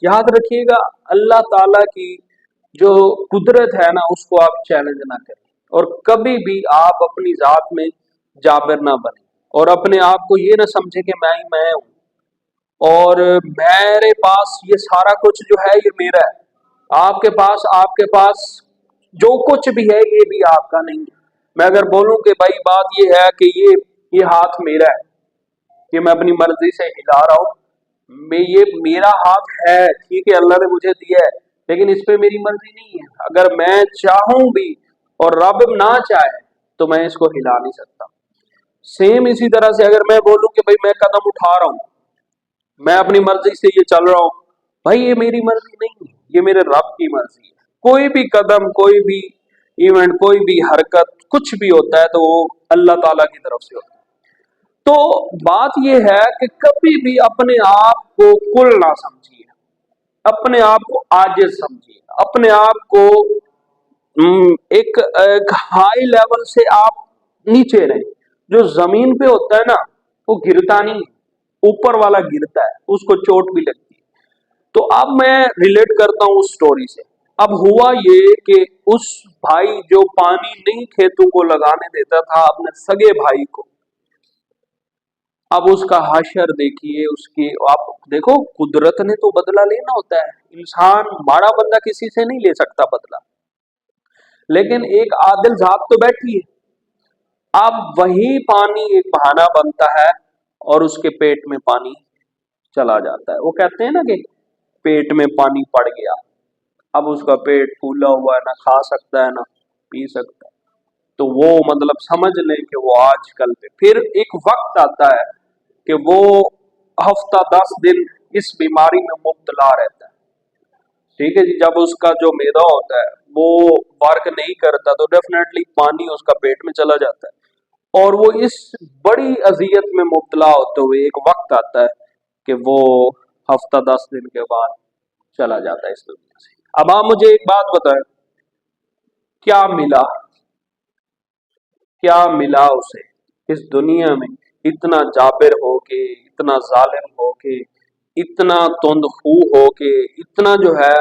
याद रखिएगा, अल्लाह ताला की जो कुदरत है ना, उसको आप चैलेंज ना करें, और कभी भी आप अपनी जात में जाबिर ना बने, और अपने आप को ये ना समझे कि मैं ही मैं हूँ, और मेरे पास ये सारा कुछ जो है ये मेरा है। आपके पास जो कुछ भी है ये भी आपका नहीं है। मैं अगर बोलूं कि भाई बात ये है कि ये हाथ मेरा है, कि मैं अपनी मर्जी से हिला रहा हूँ, मैं ये मेरा हाथ है, ठीक है, अल्लाह ने मुझे दिया है, लेकिन इस पे मेरी मर्जी नहीं है। अगर मैं चाहूं भी और रब ना चाहे तो मैं इसको हिला नहीं सकता। सेम इसी तरह से अगर मैं बोलूं कि भाई मैं कदम उठा रहा हूं, मैं अपनी मर्जी से ये चल रहा हूं, भाई ये मेरी मर्जी नहीं है, ये मेरे रब की मर्जी है। कोई भी कदम, कोई भी इवेंट, कोई भी हरकत, कुछ भी होता है तो वो अल्लाह ताला की तरफ से होता है। तो बात यह है कि कभी भी अपने आप को कुल ना समझिए, अपने आप को आजिज समझिए, अपने आप को एक हाई लेवल से आप नीचे रहें। जो जमीन पे होता है ना, वो गिरता नहीं, ऊपर वाला गिरता है, उसको चोट भी लगती है। तो अब मैं रिलेट करता हूँ उस स्टोरी से। अब हुआ ये कि उस भाई जो पानी नहीं खेतों को लगाने देता था अपने सगे भाई को, अब उसका हाशर देखिए, उसकी आप देखो, कुदरत ने तो बदला लेना होता है, इंसान माड़ा बंदा किसी से नहीं ले सकता बदला, लेकिन एक आदिल जात तो बैठी है। अब वही पानी एक बहाना बनता है और उसके पेट में पानी चला जाता है। वो कहते हैं ना कि पेट में पानी पड़ गया, अब उसका पेट फूला हुआ है, ना खा सकता है ना पी सकता है। तो वो मतलब समझ लें कि वो आजकल पे फिर एक वक्त आता है कि वो हफ्ता 10 दिन इस बीमारी में मुब्तला रहता है। ठीक है जी, जब उसका जो मैदा होता है वो वर्क नहीं करता तो डेफिनेटली पानी उसका पेट में चला जाता है, और वो इस बड़ी अजियत में मुब्तला होते हुए एक वक्त आता है कि वो हफ्ता 10 दिन के बाद चला जाता है इस दुनिया से। अब आप मुझे एक बात बताएं, क्या मिला, क्या मिला उसे इस दुनिया में, इतना जाबिर होके, इतना जालिम होके, इतना तुंदखू होके, इतना जो है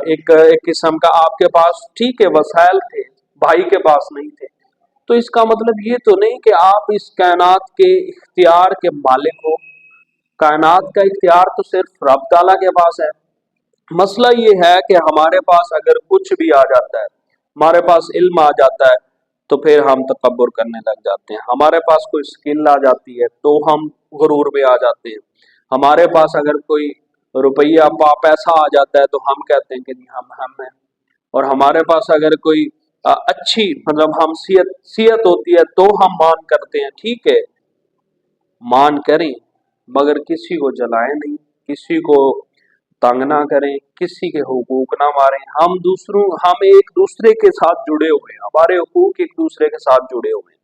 एक किस्म का आपके पास ठीक है वसाइल थे, भाई के पास नहीं थे। तो इसका मतलब ये तो नहीं कि आप इस कायनात के इख्तियार के मालिक हो। कायनात का इख्तियार तो सिर्फ रब ताला के पास है। मसला ये है कि हमारे पास अगर कुछ भी आ जाता है, हमारे पास इल्म आ जाता है, तो फिर हम तकब्बुर करने लग जाते हैं। हमारे पास कोई स्किल आ जाती है तो हम गुरूर में आ जाते हैं। हमारे पास अगर कोई रुपया पैसा आ जाता है तो हम कहते हैं कि जी हम हैं। और हमारे पास अगर कोई अच्छी मतलब हम सियत होती है तो हम मान करते हैं, ठीक है, मान करें, मगर किसी को जलाएं नहीं, किसी को तंग ना करें, किसी के हुकूक ना मारें। हम एक दूसरे के साथ जुड़े हुए हैं, हमारे हुकूक एक दूसरे के साथ जुड़े हुए हैं।